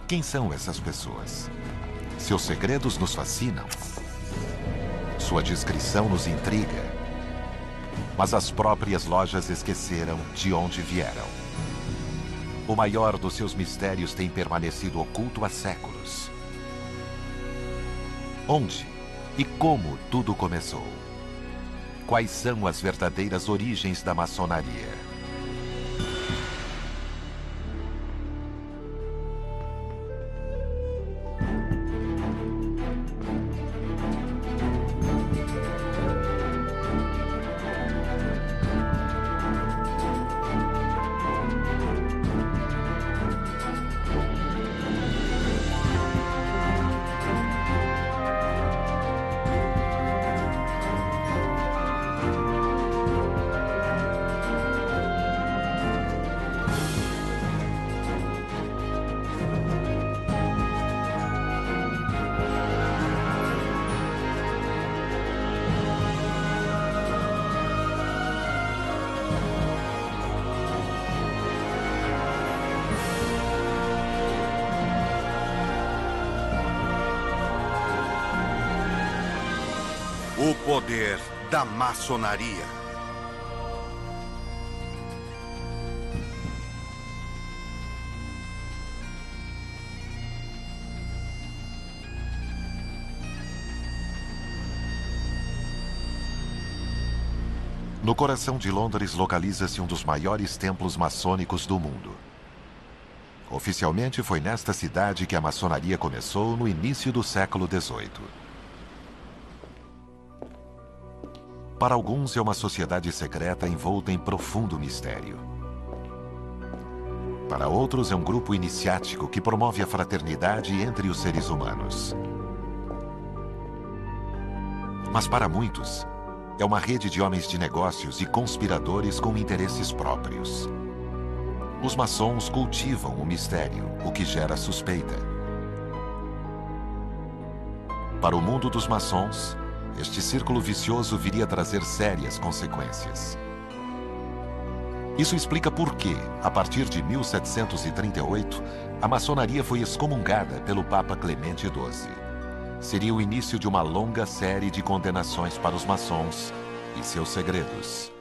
Quem são essas pessoas? Seus segredos nos fascinam. Sua discrição nos intriga. Mas as próprias lojas esqueceram de onde vieram. O maior dos seus mistérios tem permanecido oculto há séculos. Onde e como tudo começou? Quais são as verdadeiras origens da maçonaria? O poder da maçonaria. No coração de Londres localiza-se um dos maiores templos maçônicos do mundo. Oficialmente foi nesta cidade que a maçonaria começou no início do século XVIII. Para alguns é uma sociedade secreta envolta em profundo mistério. Para outros é um grupo iniciático que promove a fraternidade entre os seres humanos. Mas para muitos, é uma rede de homens de negócios e conspiradores com interesses próprios. Os maçons cultivam o mistério, o que gera suspeita. Para o mundo dos maçons, este círculo vicioso viria a trazer sérias consequências. Isso explica por que, a partir de 1738, a maçonaria foi excomungada pelo Papa Clemente XII. Seria o início de uma longa série de condenações para os maçons e seus segredos.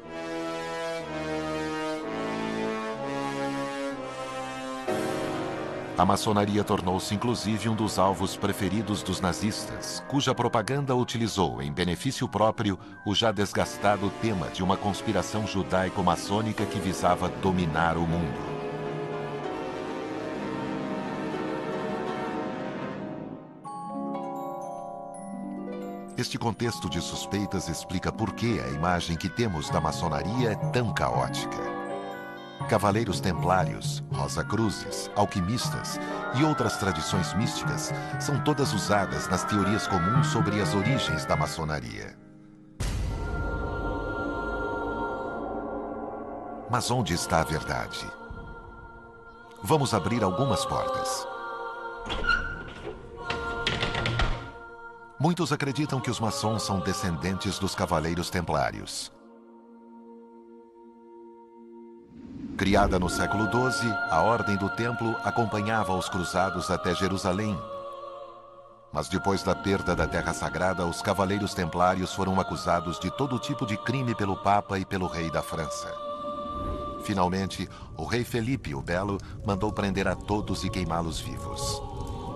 A maçonaria tornou-se inclusive um dos alvos preferidos dos nazistas, cuja propaganda utilizou em benefício próprio o já desgastado tema de uma conspiração judaico-maçônica que visava dominar o mundo. Este contexto de suspeitas explica por que a imagem que temos da maçonaria é tão caótica. Cavaleiros templários, Rosa-Cruzes, alquimistas e outras tradições místicas são todas usadas nas teorias comuns sobre as origens da maçonaria. Mas onde está a verdade? Vamos abrir algumas portas. Muitos acreditam que os maçons são descendentes dos Cavaleiros Templários. Criada no século XII, a Ordem do Templo acompanhava os cruzados até Jerusalém. Mas depois da perda da Terra Sagrada, os Cavaleiros Templários foram acusados de todo tipo de crime pelo Papa e pelo rei da França. Finalmente, o rei Felipe o Belo mandou prender a todos e queimá-los vivos.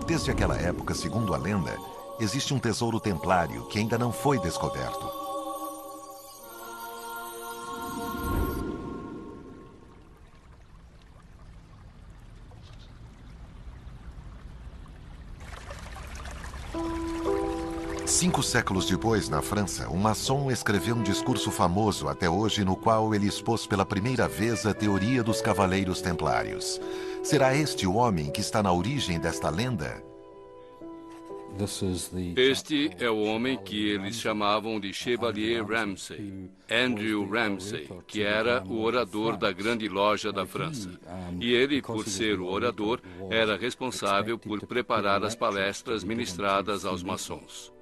Desde aquela época, segundo a lenda, existe um tesouro templário que ainda não foi descoberto. Cinco séculos depois, na França, um maçom escreveu um discurso famoso até hoje no qual ele expôs pela primeira vez a teoria dos Cavaleiros Templários. Será este o homem que está na origem desta lenda? Este é o homem que eles chamavam de Chevalier Ramsay, Andrew Ramsay, que era o orador da Grande Loja da França. E ele, por ser o orador, era responsável por preparar as palestras ministradas aos maçons.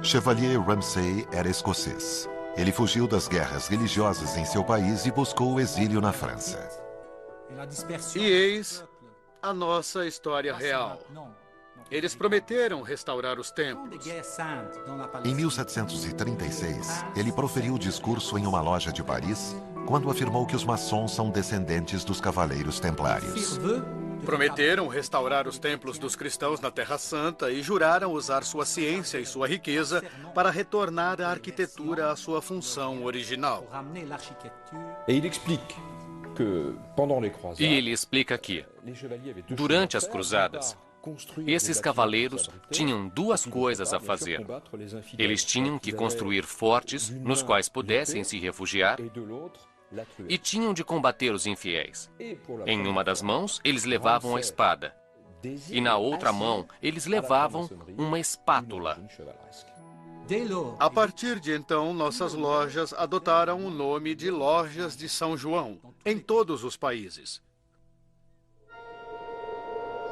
Chevalier Ramsay era escocês. Ele fugiu das guerras religiosas em seu país e buscou o exílio na França. E eis a nossa história real. Eles prometeram restaurar os templos. Em 1736, ele proferiu o discurso em uma loja de Paris, quando afirmou que os maçons são descendentes dos Cavaleiros Templários. Prometeram restaurar os templos dos cristãos na Terra Santa e juraram usar sua ciência e sua riqueza para retornar a arquitetura à sua função original. E ele explica que, durante as cruzadas, esses cavaleiros tinham duas coisas a fazer. Eles tinham que construir fortes nos quais pudessem se refugiar e tinham de combater os infiéis. Em uma das mãos, eles levavam a espada. E na outra mão, eles levavam uma espátula. A partir de então, nossas lojas adotaram o nome de Lojas de São João, em todos os países.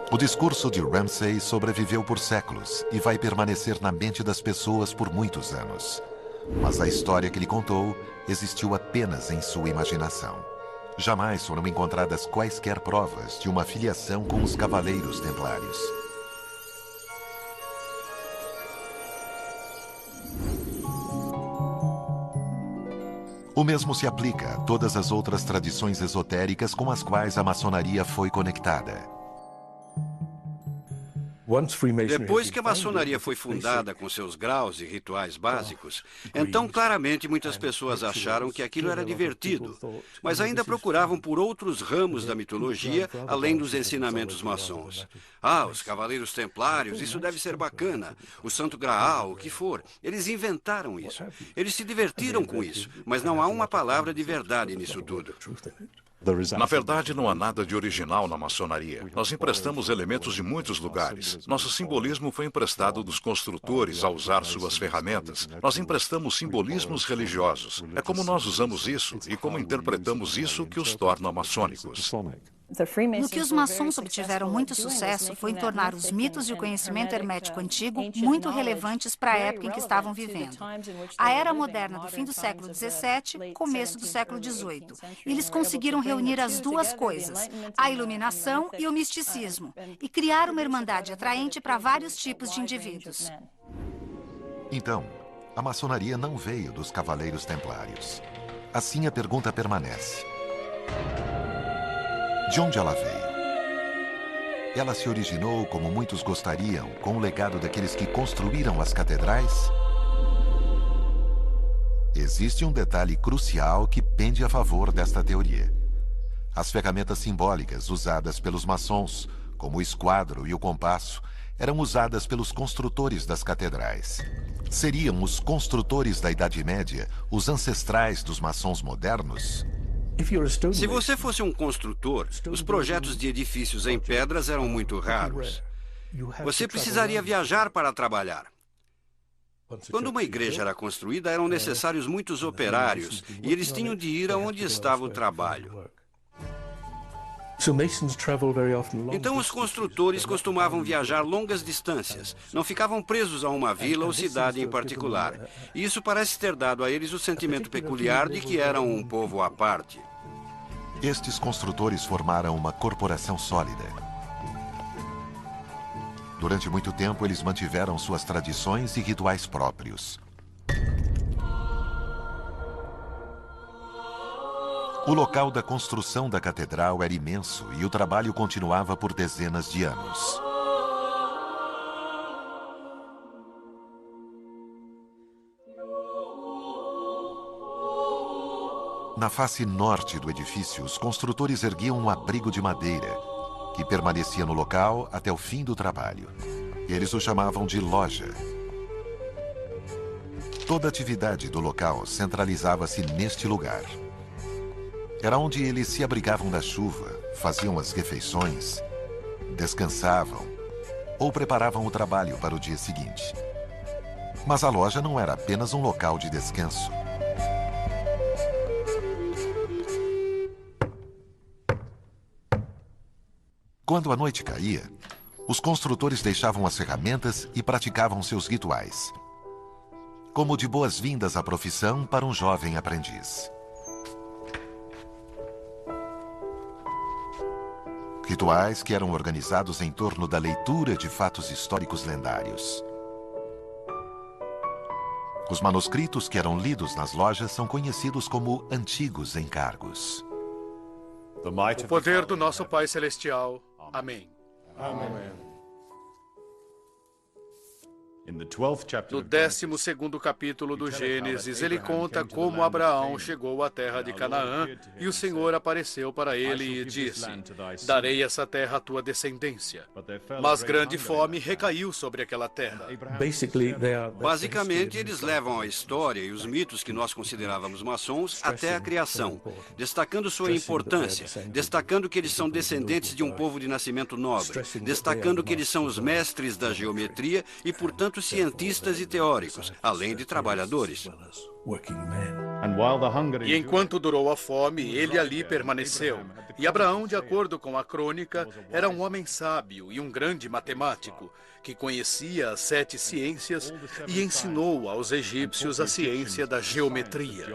O discurso de Ramsay sobreviveu por séculos e vai permanecer na mente das pessoas por muitos anos. Mas a história que ele contou existiu apenas em sua imaginação. Jamais foram encontradas quaisquer provas de uma filiação com os Cavaleiros Templários. O mesmo se aplica a todas as outras tradições esotéricas com as quais a maçonaria foi conectada. Depois que a maçonaria foi fundada com seus graus e rituais básicos, então claramente muitas pessoas acharam que aquilo era divertido, mas ainda procuravam por outros ramos da mitologia além dos ensinamentos maçons. Os Cavaleiros Templários, isso deve ser bacana. O Santo Graal, o que for. Eles inventaram isso. Eles se divertiram com isso, mas não há uma palavra de verdade nisso tudo. Na verdade, não há nada de original na maçonaria. Nós emprestamos elementos de muitos lugares. Nosso simbolismo foi emprestado dos construtores ao usar suas ferramentas. Nós emprestamos simbolismos religiosos. É como nós usamos isso e como interpretamos isso que os torna maçônicos. No que os maçons obtiveram muito sucesso foi em tornar os mitos e o conhecimento hermético antigo muito relevantes para a época em que estavam vivendo. A era moderna do fim do século XVII, começo do século XVIII. E eles conseguiram reunir as duas coisas, a iluminação e o misticismo, e criar uma irmandade atraente para vários tipos de indivíduos. Então, a maçonaria não veio dos Cavaleiros Templários. Assim, a pergunta permanece. De onde ela veio? Ela se originou, como muitos gostariam, com o legado daqueles que construíram as catedrais? Existe um detalhe crucial que pende a favor desta teoria. As ferramentas simbólicas usadas pelos maçons, como o esquadro e o compasso, eram usadas pelos construtores das catedrais. Seriam os construtores da Idade Média os ancestrais dos maçons modernos? Se você fosse um construtor, os projetos de edifícios em pedras eram muito raros. Você precisaria viajar para trabalhar. Quando uma igreja era construída, eram necessários muitos operários e eles tinham de ir aonde estava o trabalho. Então, os construtores costumavam viajar longas distâncias, não ficavam presos a uma vila ou cidade em particular. E isso parece ter dado a eles o sentimento peculiar de que eram um povo à parte. Estes construtores formaram uma corporação sólida. Durante muito tempo, eles mantiveram suas tradições e rituais próprios. O local da construção da catedral era imenso e o trabalho continuava por dezenas de anos. Na face norte do edifício, os construtores erguiam um abrigo de madeira, que permanecia no local até o fim do trabalho. Eles o chamavam de loja. Toda a atividade do local centralizava-se neste lugar. Era onde eles se abrigavam da chuva, faziam as refeições, descansavam ou preparavam o trabalho para o dia seguinte. Mas a loja não era apenas um local de descanso. Quando a noite caía, os construtores deixavam as ferramentas e praticavam seus rituais, como de boas-vindas à profissão para um jovem aprendiz. Rituais que eram organizados em torno da leitura de fatos históricos lendários. Os manuscritos que eram lidos nas lojas são conhecidos como antigos encargos. O poder do nosso Pai Celestial. Amém. Amém. No 12º capítulo do Gênesis, ele conta como Abraão chegou à terra de Canaã e o Senhor apareceu para ele e disse: darei essa terra à tua descendência. Mas grande fome recaiu sobre aquela terra. Basicamente, eles levam a história e os mitos que nós considerávamos maçons até a criação, destacando sua importância, destacando que eles são descendentes de um povo de nascimento nobre, destacando que eles são os mestres da geometria e, portanto, cientistas e teóricos, além de trabalhadores. E enquanto durou a fome, ele ali permaneceu. E Abraão, de acordo com a crônica, era um homem sábio e um grande matemático, que conhecia as 7 ciências e ensinou aos egípcios a ciência da geometria.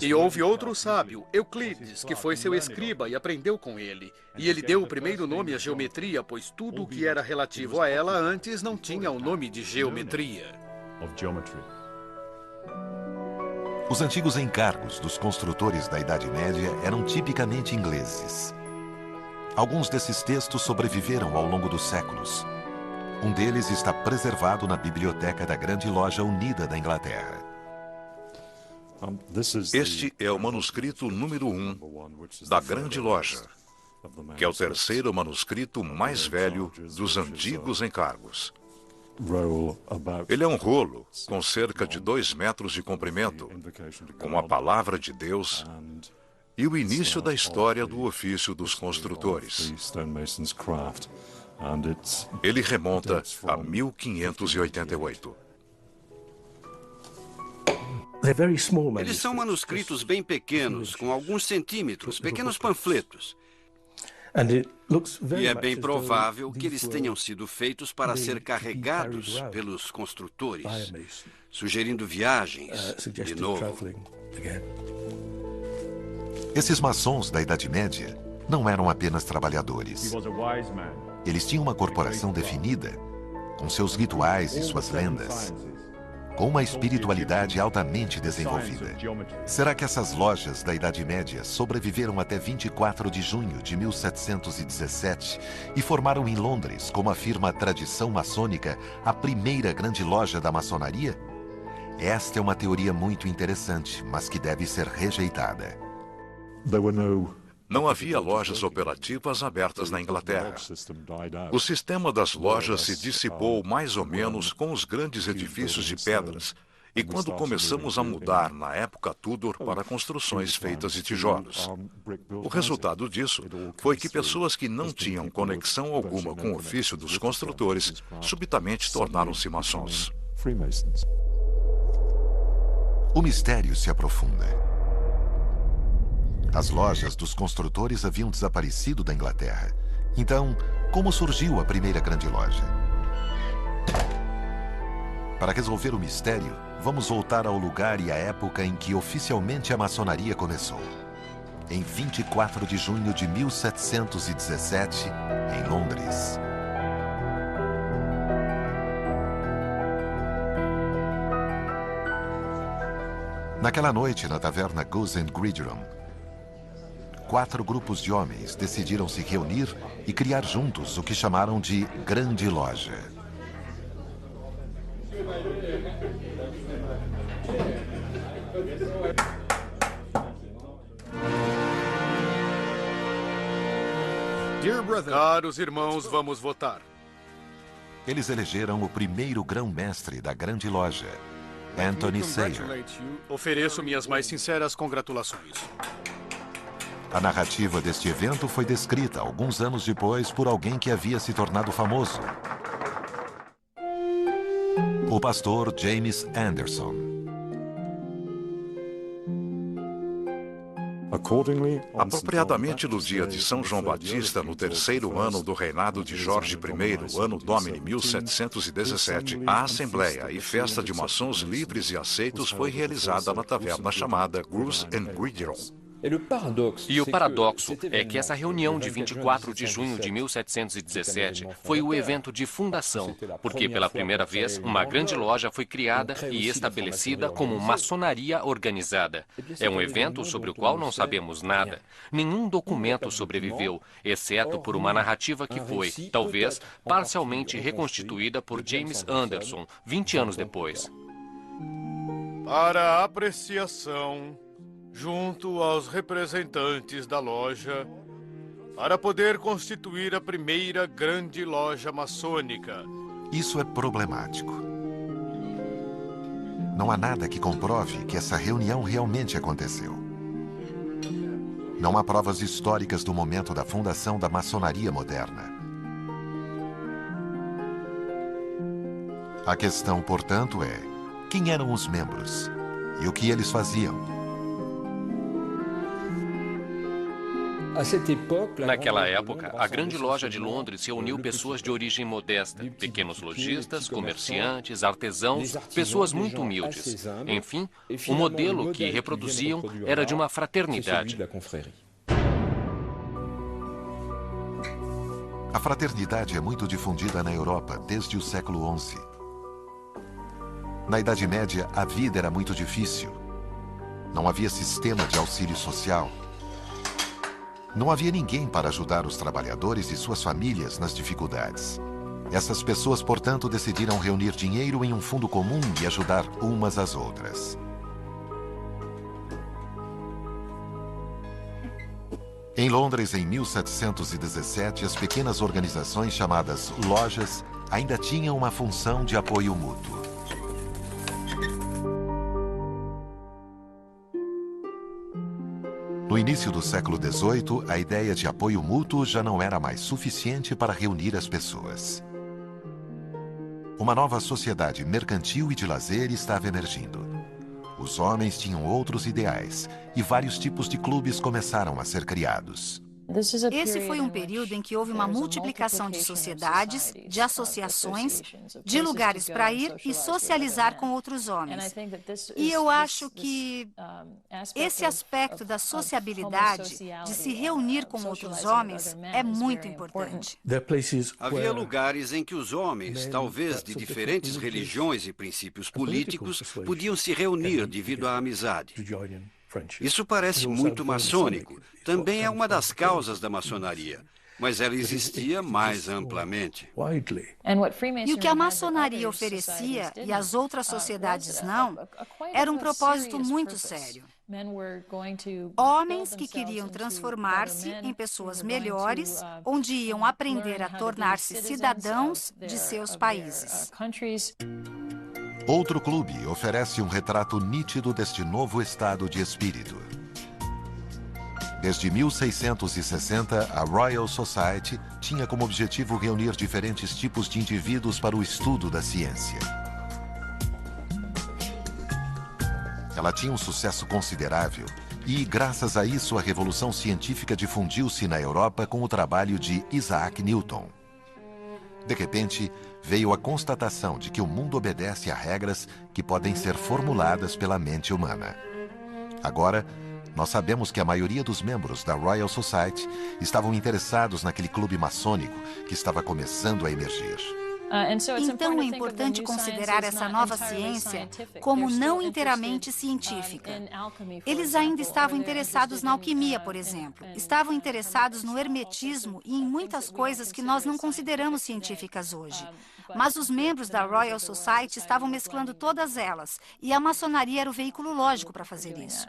E houve outro sábio, Euclides, que foi seu escriba e aprendeu com ele. E ele deu o primeiro nome à geometria, pois tudo o que era relativo a ela antes não tinha o nome de geometria. Os antigos encargos dos construtores da Idade Média eram tipicamente ingleses. Alguns desses textos sobreviveram ao longo dos séculos. Um deles está preservado na biblioteca da Grande Loja Unida da Inglaterra. Este é o manuscrito número 1 da Grande Loja, que é o terceiro manuscrito mais velho dos antigos encargos. Ele é um rolo com cerca de 2 metros de comprimento, com a palavra de Deus e o início da história do ofício dos construtores. Ele remonta a 1588. Eles são manuscritos bem pequenos, com alguns centímetros, pequenos panfletos. E é bem provável que eles tenham sido feitos para ser carregados pelos construtores, sugerindo viagens de novo. Esses maçons da Idade Média não eram apenas trabalhadores. Eles tinham uma corporação definida, com seus rituais e suas lendas, com uma espiritualidade altamente desenvolvida. Será que essas lojas da Idade Média sobreviveram até 24 de junho de 1717 e formaram em Londres, como afirma a tradição maçônica, a primeira grande loja da maçonaria? Esta é uma teoria muito interessante, mas que deve ser rejeitada. Não havia lojas operativas abertas na Inglaterra. O sistema das lojas se dissipou mais ou menos com os grandes edifícios de pedras e quando começamos a mudar na época Tudor para construções feitas de tijolos. O resultado disso foi que pessoas que não tinham conexão alguma com o ofício dos construtores subitamente tornaram-se maçons. O mistério se aprofunda. As lojas dos construtores haviam desaparecido da Inglaterra. Então, como surgiu a primeira grande loja? Para resolver o mistério, vamos voltar ao lugar e à época em que oficialmente a maçonaria começou. Em 24 de junho de 1717, em Londres. Naquela noite, na taverna Goose and Gridiron, 4 grupos de homens decidiram se reunir e criar juntos o que chamaram de Grande Loja. Caros irmãos, vamos votar. Eles elegeram o primeiro grão-mestre da Grande Loja, Anthony Sayer. Ofereço minhas mais sinceras congratulações. A narrativa deste evento foi descrita alguns anos depois por alguém que havia se tornado famoso. O pastor James Anderson. Apropriadamente no dia de São João Batista, no 3º ano do reinado de Jorge I, ano Domini 1717, a assembleia e festa de maçons livres e aceitos foi realizada na taverna chamada Goose and Gridiron. E o paradoxo é que essa reunião de 24 de junho de 1717 foi o evento de fundação, porque pela primeira vez uma grande loja foi criada e estabelecida como maçonaria organizada. É um evento sobre o qual não sabemos nada. Nenhum documento sobreviveu, exceto por uma narrativa que foi, talvez, parcialmente reconstituída por James Anderson, 20 anos depois. Para apreciação, junto aos representantes da loja, para poder constituir a primeira grande loja maçônica. Isso é problemático. Não há nada que comprove que essa reunião realmente aconteceu. Não há provas históricas do momento da fundação da maçonaria moderna. A questão, portanto, é: quem eram os membros e o que eles faziam? Naquela época, a grande loja de Londres reuniu pessoas de origem modesta, pequenos lojistas, comerciantes, artesãos, pessoas muito humildes. Enfim, o modelo que reproduziam era de uma fraternidade. A fraternidade é muito difundida na Europa desde o século XI. Na Idade Média, a vida era muito difícil. Não havia sistema de auxílio social. Não havia ninguém para ajudar os trabalhadores e suas famílias nas dificuldades. Essas pessoas, portanto, decidiram reunir dinheiro em um fundo comum e ajudar umas às outras. Em Londres, em 1717, as pequenas organizações chamadas lojas ainda tinham uma função de apoio mútuo. No início do século XVIII, a ideia de apoio mútuo já não era mais suficiente para reunir as pessoas. Uma nova sociedade mercantil e de lazer estava emergindo. Os homens tinham outros ideais e vários tipos de clubes começaram a ser criados. Esse foi um período em que houve uma multiplicação de sociedades, de associações, de lugares para ir e socializar com outros homens. E eu acho que esse aspecto da sociabilidade, de se reunir com outros homens, é muito importante. Havia lugares em que os homens, talvez de diferentes religiões e princípios políticos, podiam se reunir devido à amizade. Isso parece muito maçônico. Também é uma das causas da maçonaria, mas ela existia mais amplamente. E o que a maçonaria oferecia e as outras sociedades não, era um propósito muito sério. Homens que queriam transformar-se em pessoas melhores, onde iam aprender a tornar-se cidadãos de seus países. Outro clube oferece um retrato nítido deste novo estado de espírito. Desde 1660, a Royal Society tinha como objetivo reunir diferentes tipos de indivíduos para o estudo da ciência. Ela tinha um sucesso considerável e, graças a isso, a revolução científica difundiu-se na Europa com o trabalho de Isaac Newton. De repente, veio a constatação de que o mundo obedece a regras que podem ser formuladas pela mente humana. Agora, nós sabemos que a maioria dos membros da Royal Society estavam interessados naquele clube maçônico que estava começando a emergir. Então, é importante considerar essa nova ciência como não inteiramente científica. Eles ainda estavam interessados na alquimia, por exemplo. Estavam interessados no hermetismo e em muitas coisas que nós não consideramos científicas hoje. Mas os membros da Royal Society estavam mesclando todas elas, e a maçonaria era o veículo lógico para fazer isso.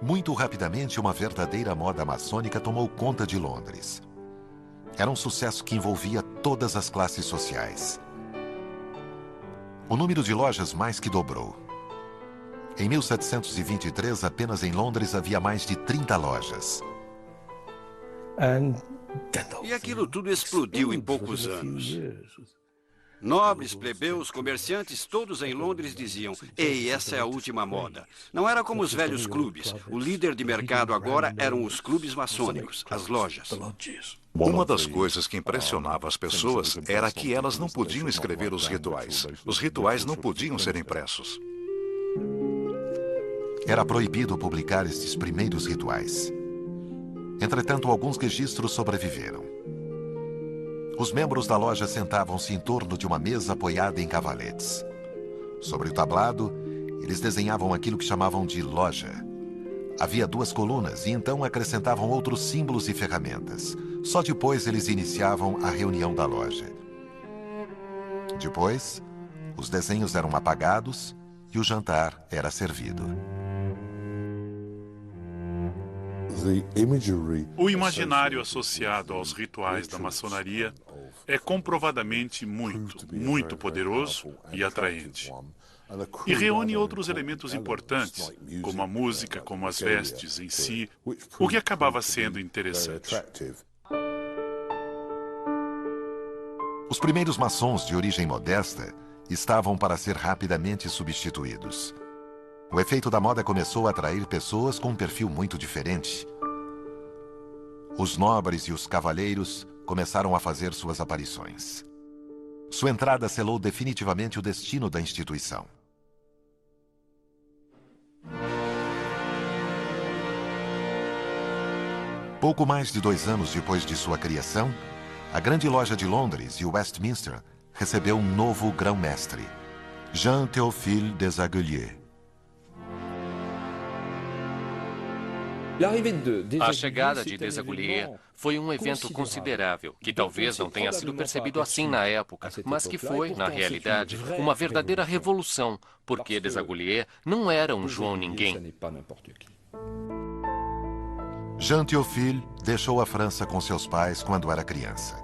Muito rapidamente, uma verdadeira moda maçônica tomou conta de Londres. Era um sucesso que envolvia todas as classes sociais. O número de lojas mais que dobrou. Em 1723, apenas em Londres havia mais de 30 lojas. E aquilo tudo explodiu em poucos anos. Nobres, plebeus, comerciantes, todos em Londres diziam: "Ei, essa é a última moda." Não era como os velhos clubes. O líder de mercado agora eram os clubes maçônicos, as lojas. Uma das coisas que impressionava as pessoas era que elas não podiam escrever os rituais. Os rituais não podiam ser impressos. era proibido publicar estes primeiros rituais. Entretanto, alguns registros sobreviveram. Os membros da loja sentavam-se em torno de uma mesa apoiada em cavaletes. Sobre o tablado, eles desenhavam aquilo que chamavam de loja. Havia 2 colunas e então acrescentavam outros símbolos e ferramentas. Só depois eles iniciavam a reunião da loja. Depois, os desenhos eram apagados e o jantar era servido. O imaginário associado aos rituais da maçonaria é comprovadamente muito poderoso e atraente. E reúne outros elementos importantes, como a música, como as vestes em si, o que acabava sendo interessante. Os primeiros maçons de origem modesta estavam para ser rapidamente substituídos. O efeito da moda começou a atrair pessoas com um perfil muito diferente. Os nobres e os cavaleiros começaram a fazer suas aparições. Sua entrada selou definitivamente o destino da instituição. Pouco mais de 2 anos depois de sua criação, a Grande Loja de Londres e Westminster recebeu um novo grão-mestre, Jean-Théophile Desaguliers. A chegada de Desaguliers foi um evento considerável, que talvez não tenha sido percebido assim na época, mas que foi, na realidade, uma verdadeira revolução, porque Desaguliers não era um João Ninguém. Jean-Théophile deixou a França com seus pais quando era criança.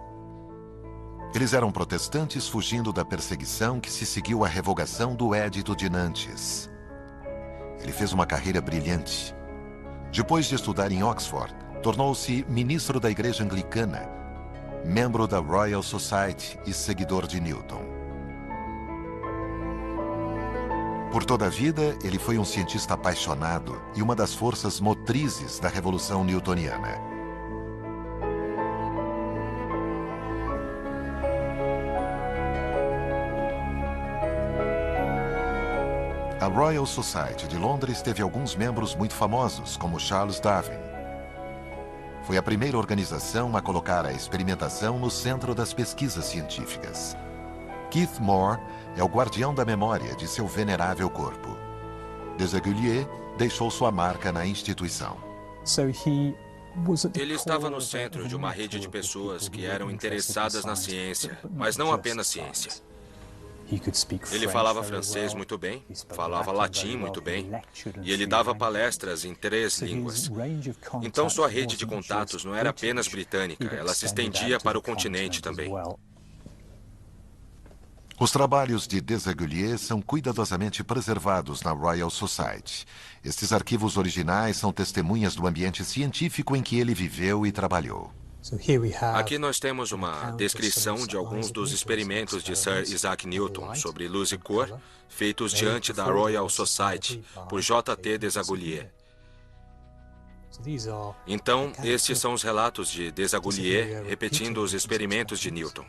Eles eram protestantes fugindo da perseguição que se seguiu à revogação do Édito de Nantes. Ele fez uma carreira brilhante. Depois de estudar em Oxford, tornou-se ministro da Igreja Anglicana, membro da Royal Society e seguidor de Newton. Por toda a vida, ele foi um cientista apaixonado e uma das forças motrizes da Revolução Newtoniana. A Royal Society de Londres teve alguns membros muito famosos, como Charles Darwin. Foi a primeira organização a colocar a experimentação no centro das pesquisas científicas. Keith Moore é o guardião da memória de seu venerável corpo. Desaguliers deixou sua marca na instituição. Ele estava no centro de uma rede de pessoas que eram interessadas na ciência, mas não apenas ciência. Ele falava francês muito bem, falava latim muito bem, e ele dava palestras em 3 línguas. Então sua rede de contatos não era apenas britânica, ela se estendia para o continente também. Os trabalhos de Desaguliers são cuidadosamente preservados na Royal Society. Estes arquivos originais são testemunhas do ambiente científico em que ele viveu e trabalhou. Aqui nós temos uma descrição de alguns dos experimentos de Sir Isaac Newton sobre luz e cor, feitos diante da Royal Society por J.T. Desaguliers. Então, estes são os relatos de Desaguliers repetindo os experimentos de Newton.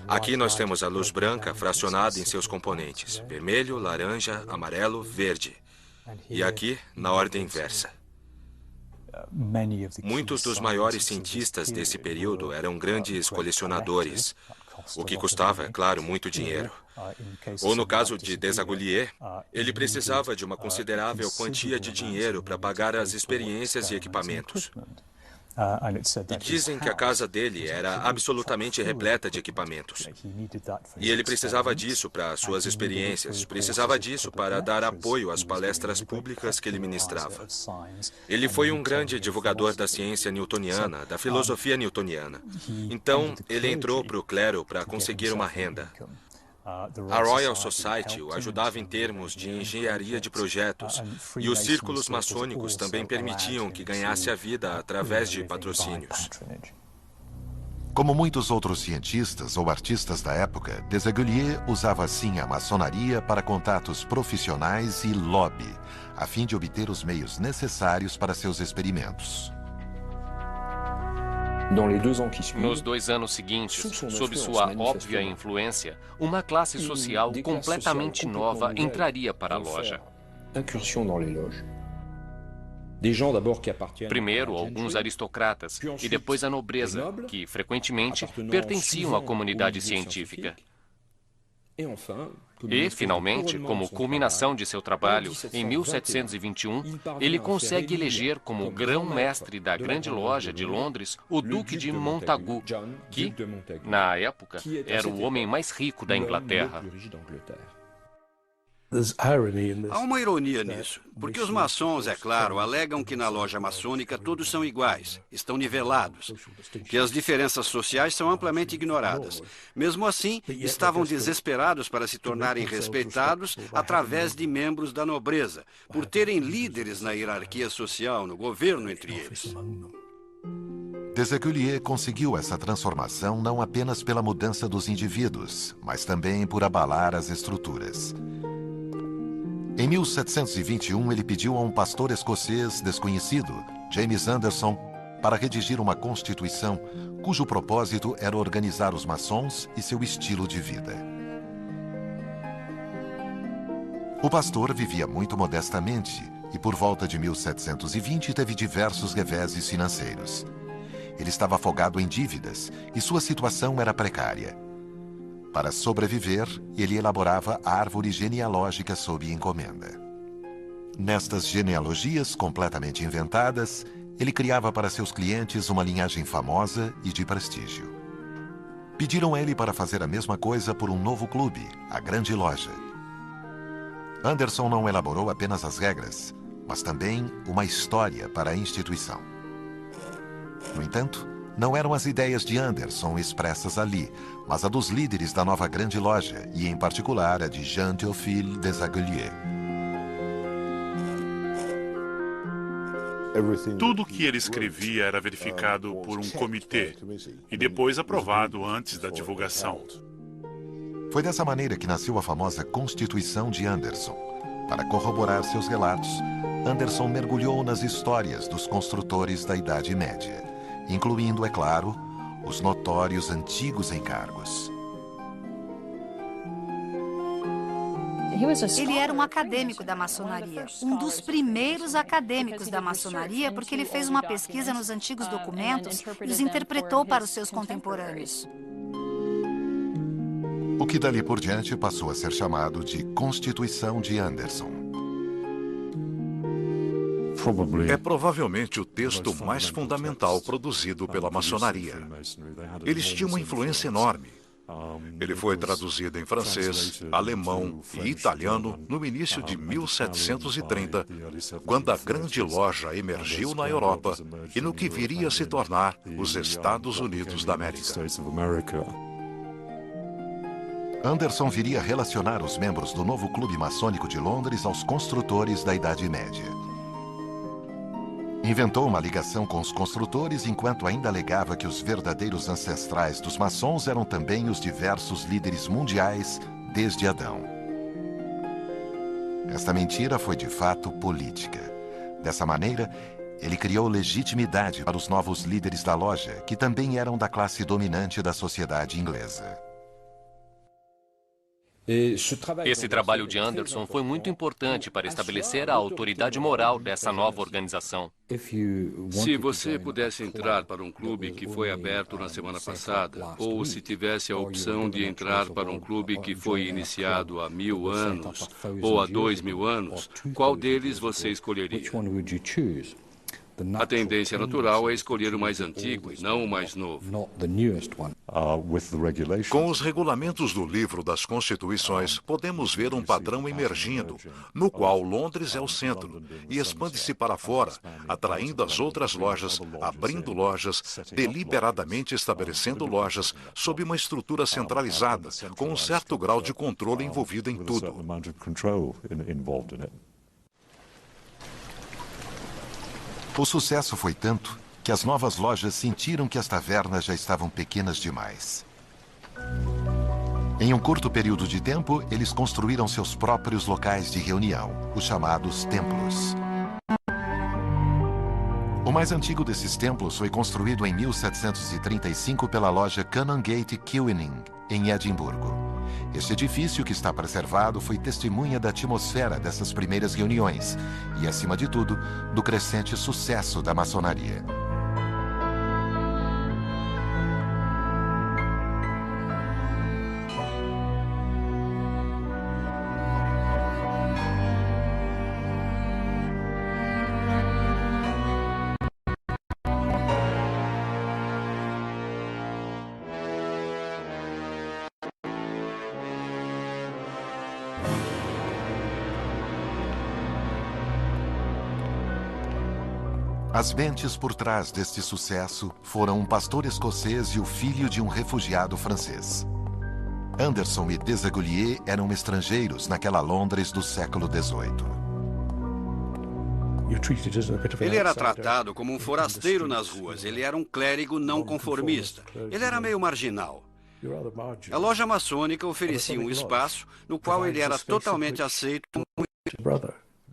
Aqui nós temos a luz branca fracionada em seus componentes: vermelho, laranja, amarelo, verde. E aqui, na ordem inversa. Muitos dos maiores cientistas desse período eram grandes colecionadores, o que custava, é claro, muito dinheiro. Ou no caso de Desaguliers, ele precisava de uma considerável quantia de dinheiro para pagar as experiências e equipamentos. E dizem que a casa dele era absolutamente repleta de equipamentos. E ele precisava disso para suas experiências, precisava disso para dar apoio às palestras públicas que ele ministrava. Ele foi um grande divulgador da ciência newtoniana, da filosofia newtoniana. Então, ele entrou para o clero para conseguir uma renda. A Royal Society o ajudava em termos de engenharia de projetos, e os círculos maçônicos também permitiam que ganhasse a vida através de patrocínios. Como muitos outros cientistas ou artistas da época, Desaguliers usava sim a maçonaria para contatos profissionais e lobby, a fim de obter os meios necessários para seus experimentos. Nos 2 anos seguintes, sob sua óbvia influência, uma classe social completamente nova entraria para a loja. Primeiro, alguns aristocratas e depois a nobreza, que frequentemente pertenciam à comunidade científica. E, finalmente, como culminação de seu trabalho, em 1721, ele consegue eleger como grão-mestre da Grande Loja de Londres o Duque de Montagu, que, na época, era o homem mais rico da Inglaterra. Há uma ironia nisso, porque os maçons, é claro, alegam que na loja maçônica todos são iguais, estão nivelados, que as diferenças sociais são amplamente ignoradas. Mesmo assim, estavam desesperados para se tornarem respeitados através de membros da nobreza, por terem líderes na hierarquia social, no governo entre eles. Desaguliers conseguiu essa transformação não apenas pela mudança dos indivíduos, mas também por abalar as estruturas. Em 1721, ele pediu a um pastor escocês desconhecido, James Anderson, para redigir uma constituição cujo propósito era organizar os maçons e seu estilo de vida. O pastor vivia muito modestamente e, por volta de 1720, teve diversos reveses financeiros. Ele estava afogado em dívidas e sua situação era precária. Para sobreviver, ele elaborava a árvore genealógica sob encomenda. Nestas genealogias completamente inventadas, ele criava para seus clientes uma linhagem famosa e de prestígio. Pediram a ele para fazer a mesma coisa por um novo clube, a Grande Loja. Anderson não elaborou apenas as regras, mas também uma história para a instituição. No entanto, não eram as ideias de Anderson expressas ali, mas a dos líderes da nova Grande Loja, e em particular a de Jean-Théophile Desaguliers. Tudo o que ele escrevia era verificado por um comitê e depois aprovado antes da divulgação. Foi dessa maneira que nasceu a famosa Constituição de Anderson. Para corroborar seus relatos, Anderson mergulhou nas histórias dos construtores da Idade Média, incluindo, é claro, os notórios antigos encargos. Ele era um acadêmico da maçonaria, um dos primeiros acadêmicos da maçonaria, porque ele fez uma pesquisa nos antigos documentos e os interpretou para os seus contemporâneos. O que dali por diante passou a ser chamado de Constituição de Anderson. É provavelmente o texto mais fundamental produzido pela maçonaria. Eles tinham uma influência enorme. Ele foi traduzido em francês, alemão e italiano no início de 1730, quando a Grande Loja emergiu na Europa e no que viria a se tornar os Estados Unidos da América. Anderson viria a relacionar os membros do novo clube maçônico de Londres aos construtores da Idade Média. Inventou uma ligação com os construtores enquanto ainda alegava que os verdadeiros ancestrais dos maçons eram também os diversos líderes mundiais desde Adão. Esta mentira foi de fato política. Dessa maneira, ele criou legitimidade para os novos líderes da loja, que também eram da classe dominante da sociedade inglesa. Esse trabalho de Anderson foi muito importante para estabelecer a autoridade moral dessa nova organização. Se você pudesse entrar para um clube que foi aberto na semana passada, ou se tivesse a opção de entrar para um clube que foi iniciado há 1000 anos ou há 2000 anos, qual deles você escolheria? A tendência natural é escolher o mais antigo e não o mais novo. Com os regulamentos do livro das Constituições, podemos ver um padrão emergindo, no qual Londres é o centro e expande-se para fora, atraindo as outras lojas, abrindo lojas, deliberadamente estabelecendo lojas sob uma estrutura centralizada, com um certo grau de controle envolvido em tudo. O sucesso foi tanto que as novas lojas sentiram que as tavernas já estavam pequenas demais. Em um curto período de tempo, eles construíram seus próprios locais de reunião, os chamados templos. O mais antigo desses templos foi construído em 1735 pela loja Canongate Keweening, em Edimburgo. Este edifício que está preservado foi testemunha da atmosfera dessas primeiras reuniões e, acima de tudo, do crescente sucesso da maçonaria. As mentes por trás deste sucesso foram um pastor escocês e o filho de um refugiado francês. Anderson e Desaguliers eram estrangeiros naquela Londres do século XVIII. Ele era tratado como um forasteiro nas ruas. Ele era um clérigo não conformista. Ele era meio marginal. A loja maçônica oferecia um espaço no qual ele era totalmente aceito como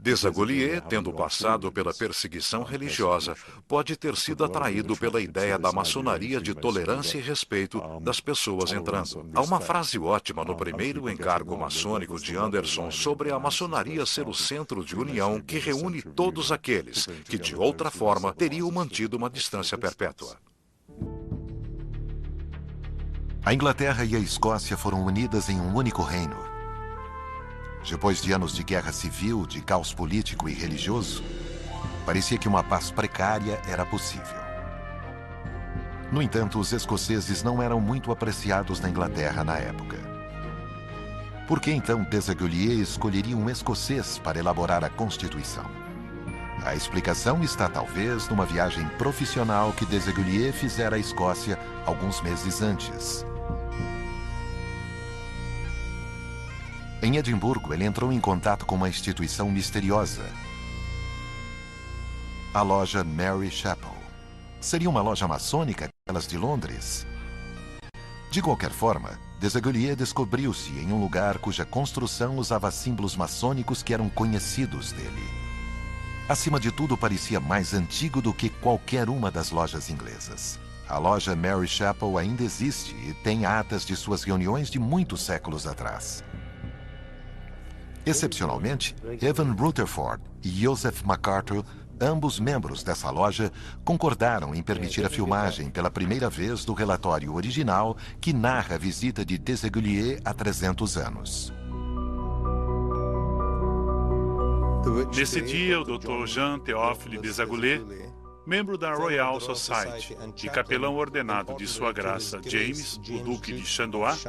Desaguliers, tendo passado pela perseguição religiosa, pode ter sido atraído pela ideia da maçonaria de tolerância e respeito das pessoas entrando. Há uma frase ótima no primeiro encargo maçônico de Anderson sobre a maçonaria ser o centro de união que reúne todos aqueles que, de outra forma, teriam mantido uma distância perpétua. A Inglaterra e a Escócia foram unidas em um único reino. Depois de anos de guerra civil, de caos político e religioso, parecia que uma paz precária era possível. No entanto, os escoceses não eram muito apreciados na Inglaterra na época. Por que então Desaguliers escolheria um escocês para elaborar a Constituição? A explicação está talvez numa viagem profissional que Desaguliers fizera à Escócia alguns meses antes. Em Edimburgo, ele entrou em contato com uma instituição misteriosa, a loja Mary Chapel. Seria uma loja maçônica, aquelas de Londres? De qualquer forma, Desaguliers descobriu-se em um lugar cuja construção usava símbolos maçônicos que eram conhecidos dele. Acima de tudo, parecia mais antigo do que qualquer uma das lojas inglesas. A loja Mary Chapel ainda existe e tem atas de suas reuniões de muitos séculos atrás. Excepcionalmente, Evan Rutherford e Joseph MacArthur, ambos membros dessa loja, concordaram em permitir a filmagem pela primeira vez do relatório original que narra a visita de Desaguliers há 300 anos. Nesse dia, o Dr. Jean Théophile Desaguliers, membro da Royal Society e capelão ordenado de Sua Graça James, o Duque de Chandois,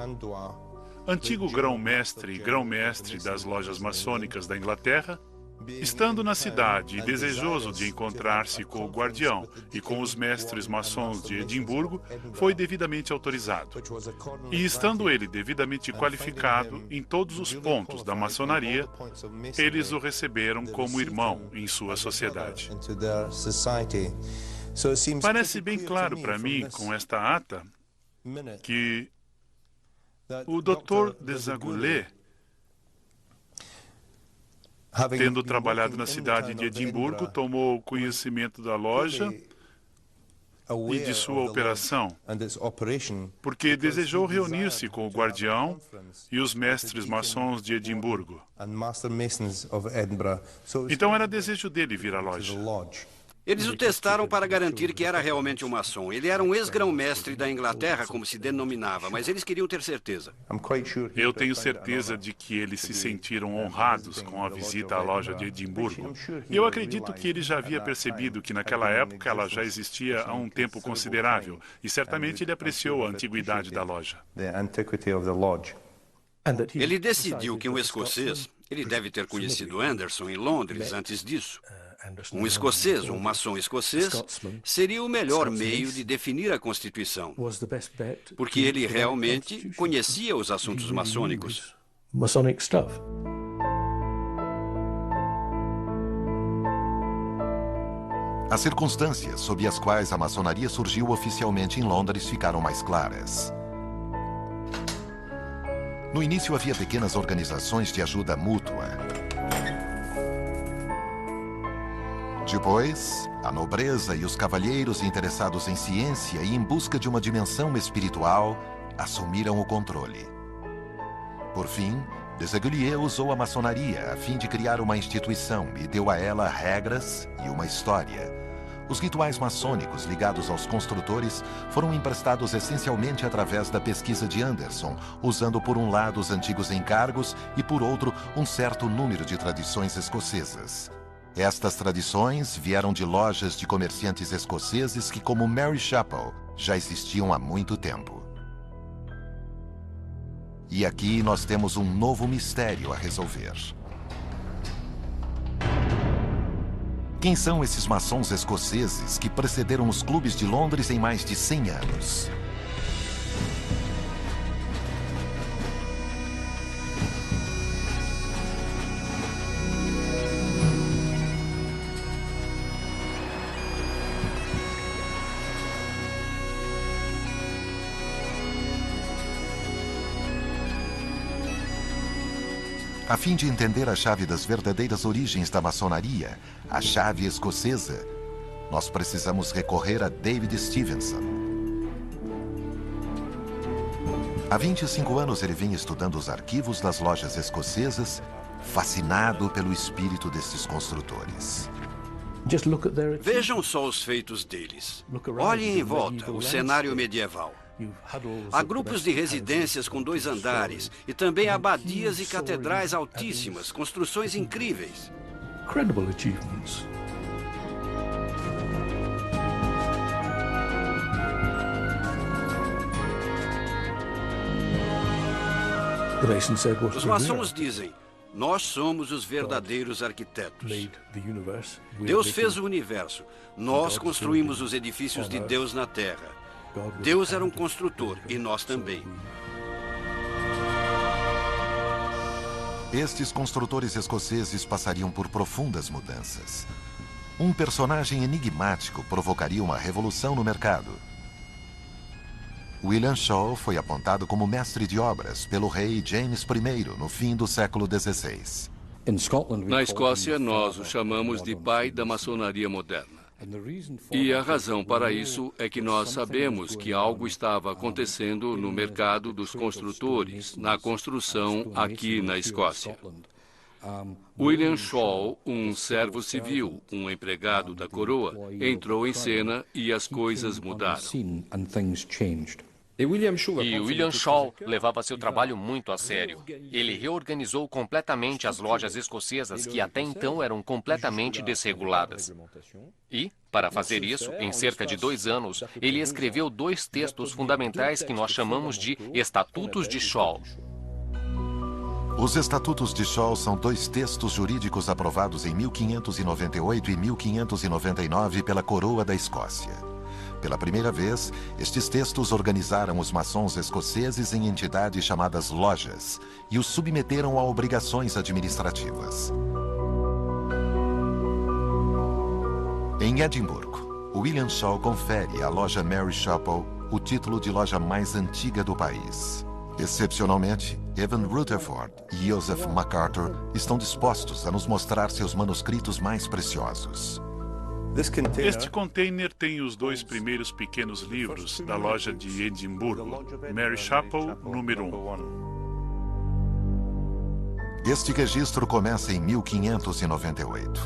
antigo grão-mestre e grão-mestre das lojas maçônicas da Inglaterra, estando na cidade e desejoso de encontrar-se com o guardião e com os mestres maçons de Edimburgo, foi devidamente autorizado. E estando ele devidamente qualificado em todos os pontos da maçonaria, eles o receberam como irmão em sua sociedade. Parece bem claro para mim, com esta ata, que o Dr. Desaguliers, tendo trabalhado na cidade de Edimburgo, tomou conhecimento da loja e de sua operação, porque desejou reunir-se com o guardião e os mestres maçons de Edimburgo. Então era desejo dele vir à loja. Eles o testaram para garantir que era realmente um maçom. Ele era um ex-grão-mestre da Inglaterra, como se denominava, mas eles queriam ter certeza. Eu tenho certeza de que eles se sentiram honrados com a visita à loja de Edimburgo. E eu acredito que ele já havia percebido que naquela época ela já existia há um tempo considerável, e certamente ele apreciou a antiguidade da loja. Ele decidiu que um escocês, ele deve ter conhecido Anderson em Londres antes disso, um escocês, um maçom escocês, seria o melhor meio de definir a Constituição, porque ele realmente conhecia os assuntos maçônicos. As circunstâncias sob as quais a maçonaria surgiu oficialmente em Londres ficaram mais claras. No início havia pequenas organizações de ajuda mútua. Depois, a nobreza e os cavalheiros interessados em ciência e em busca de uma dimensão espiritual assumiram o controle. Por fim, Desaguliers usou a maçonaria a fim de criar uma instituição e deu a ela regras e uma história. Os rituais maçônicos ligados aos construtores foram emprestados essencialmente através da pesquisa de Anderson, usando por um lado os antigos encargos e por outro um certo número de tradições escocesas. Estas tradições vieram de lojas de comerciantes escoceses que, como Mary Chapel, já existiam há muito tempo. E aqui nós temos um novo mistério a resolver. Quem são esses maçons escoceses que precederam os clubes de Londres em mais de 100 anos? A fim de entender a chave das verdadeiras origens da maçonaria, a chave escocesa, nós precisamos recorrer a David Stevenson. Há 25 anos ele vem estudando os arquivos das lojas escocesas, fascinado pelo espírito desses construtores. Vejam só os feitos deles. Olhem em volta, o cenário medieval. Há grupos de residências com 2 andares e também abadias e catedrais altíssimas, construções incríveis. Os maçons dizem: nós somos os verdadeiros arquitetos. Deus fez o universo. Nós construímos os edifícios de Deus na Terra. Deus era um construtor e nós também. Estes construtores escoceses passariam por profundas mudanças. Um personagem enigmático provocaria uma revolução no mercado. William Shaw foi apontado como mestre de obras pelo rei James I no fim do século XVI. Na Escócia, nós o chamamos de pai da maçonaria moderna. E a razão para isso é que nós sabemos que algo estava acontecendo no mercado dos construtores, na construção aqui na Escócia. William Shaw, um servo civil, um empregado da coroa, entrou em cena e as coisas mudaram. E William Shaw levava seu trabalho muito a sério. Ele reorganizou completamente as lojas escocesas que até então eram completamente desreguladas. E, para fazer isso, em cerca de 2 anos, ele escreveu 2 textos fundamentais que nós chamamos de Estatutos de Shaw. Os Estatutos de Shaw são 2 textos jurídicos aprovados em 1598 e 1599 pela Coroa da Escócia. Pela primeira vez, estes textos organizaram os maçons escoceses em entidades chamadas lojas e os submeteram a obrigações administrativas. Em Edimburgo, William Shaw confere à loja Mary Chapel o título de loja mais antiga do país. Excepcionalmente, Evan Rutherford e Joseph MacArthur estão dispostos a nos mostrar seus manuscritos mais preciosos. Este container tem os 2 primeiros pequenos livros da loja de Edimburgo, Mary Chapel, número 1. Este registro começa em 1598.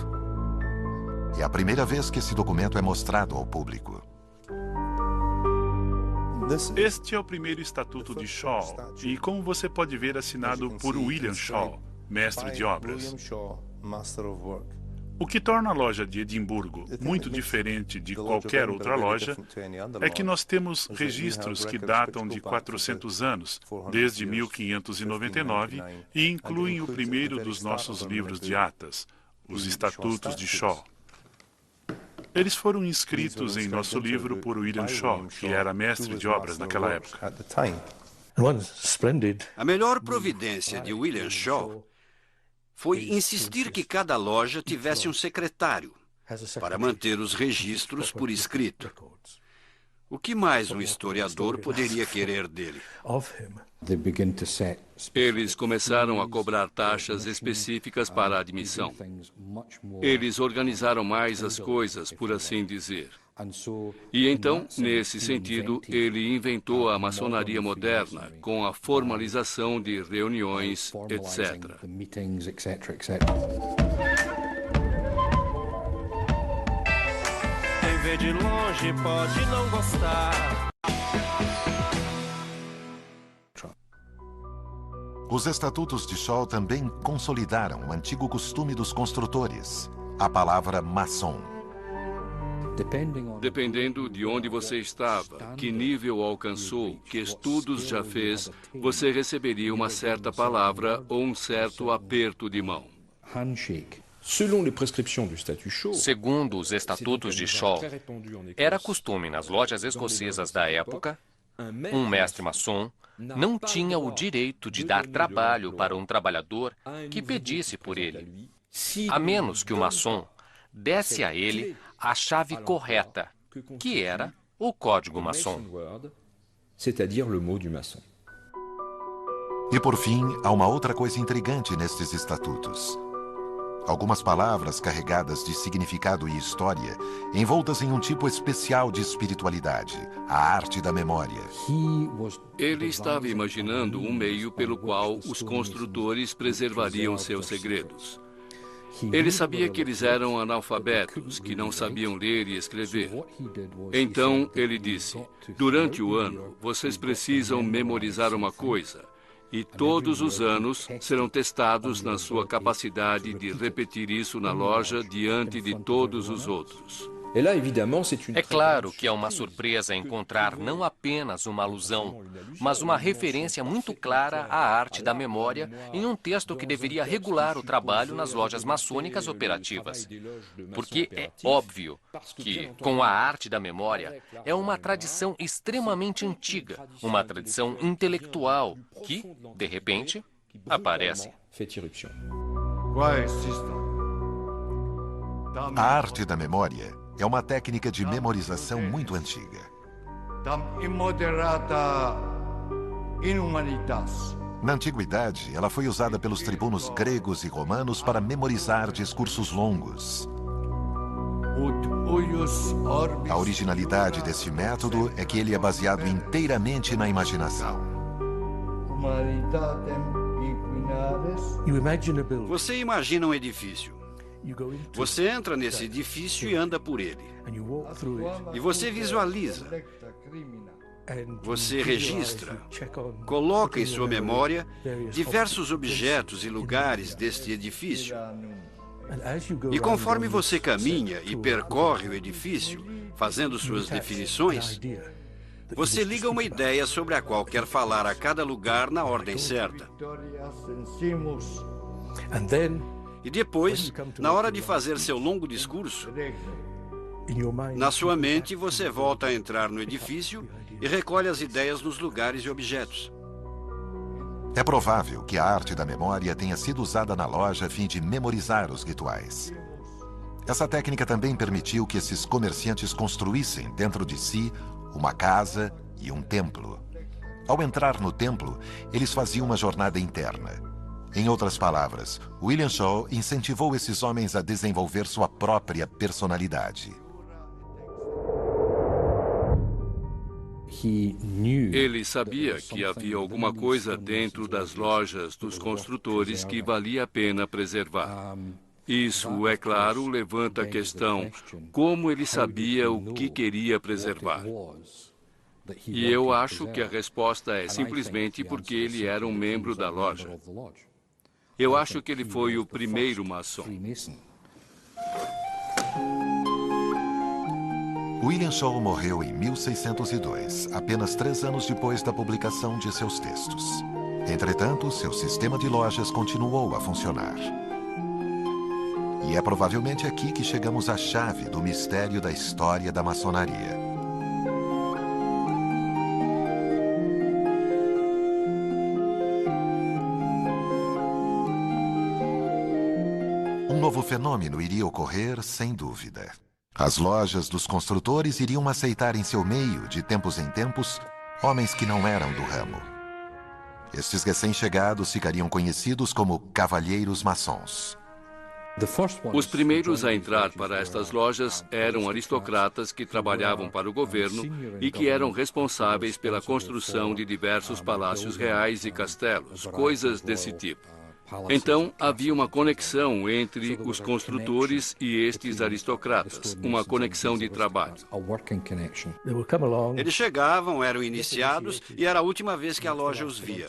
É a primeira vez que esse documento é mostrado ao público. Este é o primeiro estatuto de Shaw e, como você pode ver, assinado por William Shaw, mestre de obras. O que torna a loja de Edimburgo muito diferente de qualquer outra loja é que nós temos registros que datam de 400 anos, desde 1599, e incluem o primeiro dos nossos livros de atas, os Estatutos de Shaw. Eles foram inscritos em nosso livro por William Shaw, que era mestre de obras naquela época. A melhor providência de William Shaw foi insistir que cada loja tivesse um secretário para manter os registros por escrito. O que mais um historiador poderia querer dele? Eles começaram a cobrar taxas específicas para a admissão. Eles organizaram mais as coisas, por assim dizer. E então, nesse sentido, ele inventou a maçonaria moderna, com a formalização de reuniões, etc. Quem vê de longe pode não gostar. Os estatutos de Shaw também consolidaram o antigo costume dos construtores, a palavra maçom. Dependendo de onde você estava, que nível alcançou, que estudos já fez, você receberia uma certa palavra ou um certo aperto de mão. Segundo os estatutos de Shaw, era costume nas lojas escocesas da época, um mestre maçom não tinha o direito de dar trabalho para um trabalhador que pedisse por ele, a menos que o maçom desse a ele a chave correta, que era o código maçom. E por fim, há uma outra coisa intrigante nestes estatutos. Algumas palavras carregadas de significado e história, envoltas em um tipo especial de espiritualidade, a arte da memória. Ele estava imaginando um meio pelo qual os construtores preservariam seus segredos. Ele sabia que eles eram analfabetos, que não sabiam ler e escrever. Então ele disse: durante o ano, vocês precisam memorizar uma coisa. E todos os anos serão testados na sua capacidade de repetir isso na loja diante de todos os outros. É claro que é uma surpresa encontrar não apenas uma alusão, mas uma referência muito clara à arte da memória em um texto que deveria regular o trabalho nas lojas maçônicas operativas. Porque é óbvio que, com a arte da memória, é uma tradição extremamente antiga, uma tradição intelectual que, de repente, aparece. A arte da memória é uma técnica de memorização muito antiga. Na antiguidade, ela foi usada pelos tribunos gregos e romanos para memorizar discursos longos. A originalidade desse método é que ele é baseado inteiramente na imaginação. Você imagina um edifício. Você entra nesse edifício e anda por ele. E você visualiza. Você registra. Coloca em sua memória diversos objetos e lugares deste edifício. E conforme você caminha e percorre o edifício, fazendo suas definições, você liga uma ideia sobre a qual quer falar a cada lugar na ordem certa. E depois, na hora de fazer seu longo discurso, na sua mente você volta a entrar no edifício e recolhe as ideias nos lugares e objetos. É provável que a arte da memória tenha sido usada na loja a fim de memorizar os rituais. Essa técnica também permitiu que esses comerciantes construíssem dentro de si uma casa e um templo. Ao entrar no templo, eles faziam uma jornada interna. Em outras palavras, William Shaw incentivou esses homens a desenvolver sua própria personalidade. Ele sabia que havia alguma coisa dentro das lojas dos construtores que valia a pena preservar. Isso, é claro, levanta a questão: como ele sabia o que queria preservar? E eu acho que a resposta é simplesmente porque ele era um membro da loja. Eu acho que ele foi o primeiro maçom. William Shaw morreu em 1602, apenas 3 anos depois da publicação de seus textos. Entretanto, seu sistema de lojas continuou a funcionar. E é provavelmente aqui que chegamos à chave do mistério da história da maçonaria. Um novo fenômeno iria ocorrer, sem dúvida. As lojas dos construtores iriam aceitar em seu meio, de tempos em tempos, homens que não eram do ramo. Estes recém-chegados ficariam conhecidos como cavalheiros maçons. Os primeiros a entrar para estas lojas eram aristocratas que trabalhavam para o governo e que eram responsáveis pela construção de diversos palácios reais e castelos, coisas desse tipo. Então, havia uma conexão entre os construtores e estes aristocratas, uma conexão de trabalho. Eles chegavam, eram iniciados e era a última vez que a loja os via.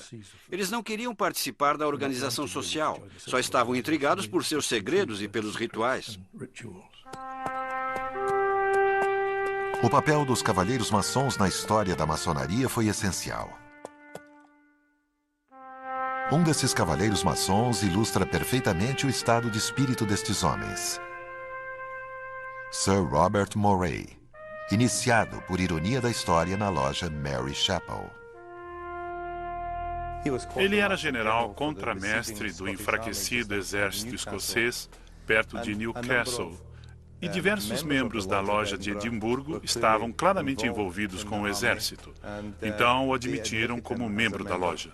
Eles não queriam participar da organização social, só estavam intrigados por seus segredos e pelos rituais. O papel dos cavalheiros maçons na história da maçonaria foi essencial. Um desses cavaleiros maçons ilustra perfeitamente o estado de espírito destes homens. Sir Robert Moray, iniciado, por ironia da história, na loja Mary Chapel. Ele era general contramestre do enfraquecido exército escocês perto de Newcastle, e diversos membros da loja de Edimburgo estavam claramente envolvidos com o exército. Então o admitiram como membro da loja.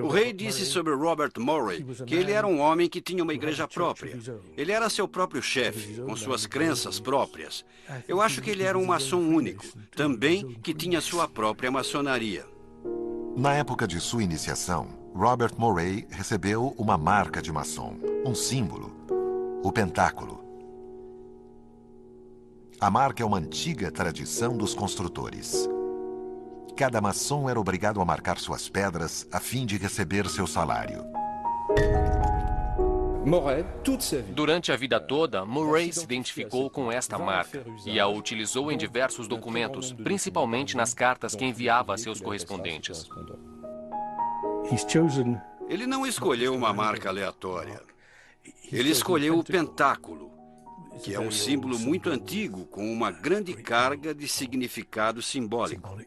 O rei disse sobre Robert Moray que ele era um homem que tinha uma igreja própria. Ele era seu próprio chefe, com suas crenças próprias. Eu acho que ele era um maçom único, também que tinha sua própria maçonaria. Na época de sua iniciação, Robert Moray recebeu uma marca de maçom, um símbolo, o pentáculo. A marca é uma antiga tradição dos construtores. Cada maçom era obrigado a marcar suas pedras a fim de receber seu salário. Durante a vida toda, Moray se identificou com esta marca e a utilizou em diversos documentos, principalmente nas cartas que enviava a seus correspondentes. Ele não escolheu uma marca aleatória. Ele escolheu o pentáculo, que é um símbolo muito antigo com uma grande carga de significado simbólico.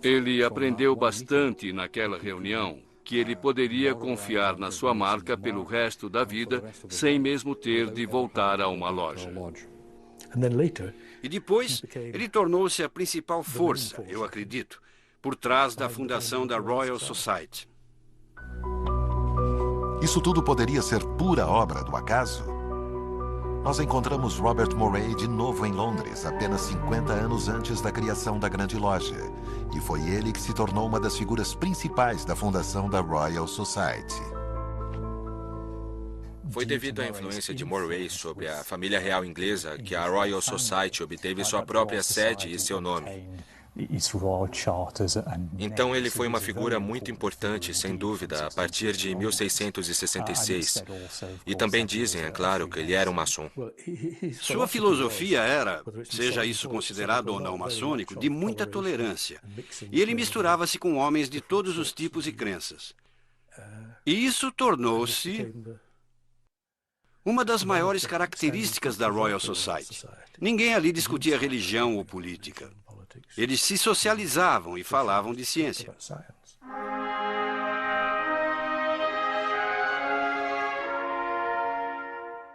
Ele aprendeu bastante naquela reunião que ele poderia confiar na sua marca pelo resto da vida, sem mesmo ter de voltar a uma loja. E depois, ele tornou-se a principal força, eu acredito, por trás da fundação da Royal Society. Isso tudo poderia ser pura obra do acaso? Nós encontramos Robert Moray de novo em Londres, apenas 50 anos antes da criação da Grande Loja. E foi ele que se tornou uma das figuras principais da fundação da Royal Society. Foi devido à influência de Moray sobre a família real inglesa que a Royal Society obteve sua própria sede e seu nome. Então ele foi uma figura muito importante, sem dúvida, a partir de 1666. E também dizem, é claro, que ele era um maçom. Sua filosofia era, seja isso considerado ou não maçônico, de muita tolerância. E ele misturava-se com homens de todos os tipos e crenças. E isso tornou-se uma das maiores características da Royal Society. Ninguém ali discutia religião ou política. Eles se socializavam e falavam de ciência.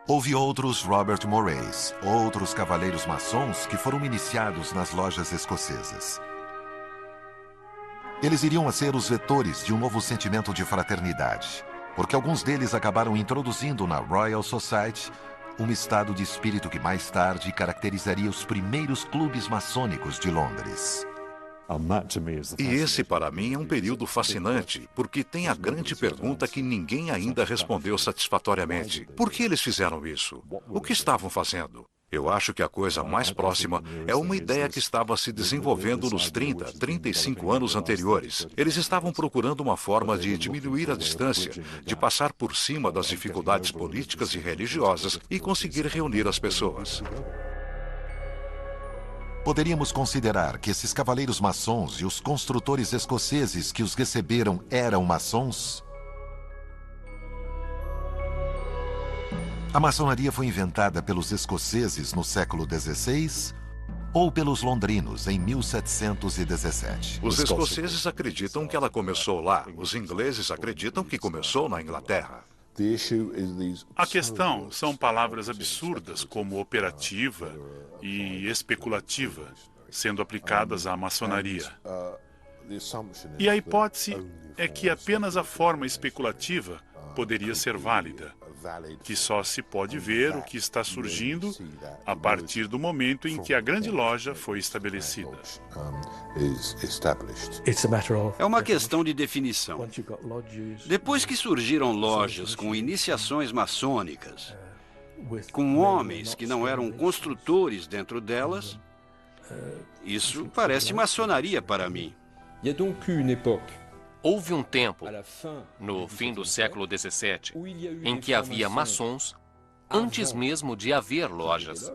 Houve outros Robert Morays, outros cavaleiros maçons que foram iniciados nas lojas escocesas. Eles iriam a ser os vetores de um novo sentimento de fraternidade, porque alguns deles acabaram introduzindo na Royal Society um estado de espírito que mais tarde caracterizaria os primeiros clubes maçônicos de Londres. E esse, para mim, é um período fascinante, porque tem a grande pergunta que ninguém ainda respondeu satisfatoriamente. Por que eles fizeram isso? O que estavam fazendo? Eu acho que a coisa mais próxima é uma ideia que estava se desenvolvendo nos 30, 35 anos anteriores. Eles estavam procurando uma forma de diminuir a distância, de passar por cima das dificuldades políticas e religiosas e conseguir reunir as pessoas. Poderíamos considerar que esses cavaleiros maçons e os construtores escoceses que os receberam eram maçons? A maçonaria foi inventada pelos escoceses no século XVI ou pelos londrinos em 1717? Os escoceses acreditam que ela começou lá. Os ingleses acreditam que começou na Inglaterra. A questão são palavras absurdas como operativa e especulativa, sendo aplicadas à maçonaria. E a hipótese é que apenas a forma especulativa poderia ser válida, que só se pode ver o que está surgindo a partir do momento em que a grande loja foi estabelecida. É uma questão de definição. Depois que surgiram lojas com iniciações maçônicas, com homens que não eram construtores dentro delas, isso parece maçonaria para mim. Houve um tempo, no fim do século XVII, em que havia maçons antes mesmo de haver lojas.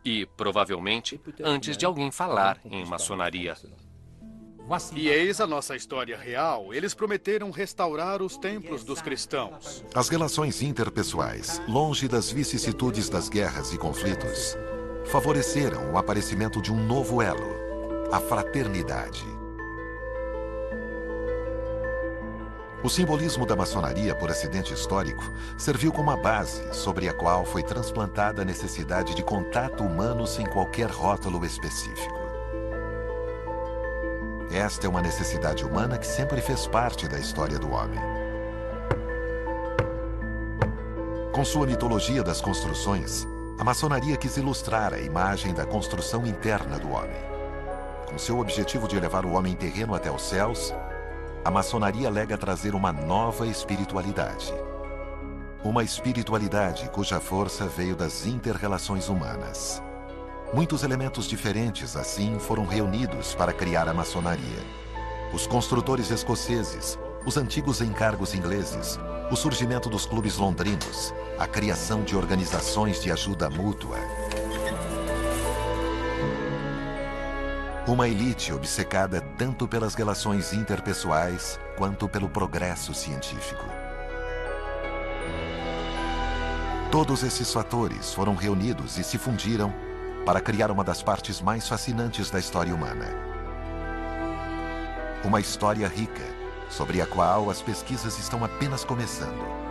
E, provavelmente, antes de alguém falar em maçonaria. E eis a nossa história real. Eles prometeram restaurar os templos dos cristãos. As relações interpessoais, longe das vicissitudes das guerras e conflitos, favoreceram o aparecimento de um novo elo, a fraternidade. O simbolismo da maçonaria por acidente histórico serviu como a base sobre a qual foi transplantada a necessidade de contato humano sem qualquer rótulo específico. Esta é uma necessidade humana que sempre fez parte da história do homem. Com sua mitologia das construções, a maçonaria quis ilustrar a imagem da construção interna do homem. Com seu objetivo de elevar o homem terreno até os céus, a maçonaria alega trazer uma nova espiritualidade. Uma espiritualidade cuja força veio das inter-relações humanas. Muitos elementos diferentes, assim, foram reunidos para criar a maçonaria. Os construtores escoceses, os antigos encargos ingleses, o surgimento dos clubes londrinos, a criação de organizações de ajuda mútua. Uma elite obcecada tanto pelas relações interpessoais quanto pelo progresso científico. Todos esses fatores foram reunidos e se fundiram para criar uma das partes mais fascinantes da história humana. Uma história rica, sobre a qual as pesquisas estão apenas começando.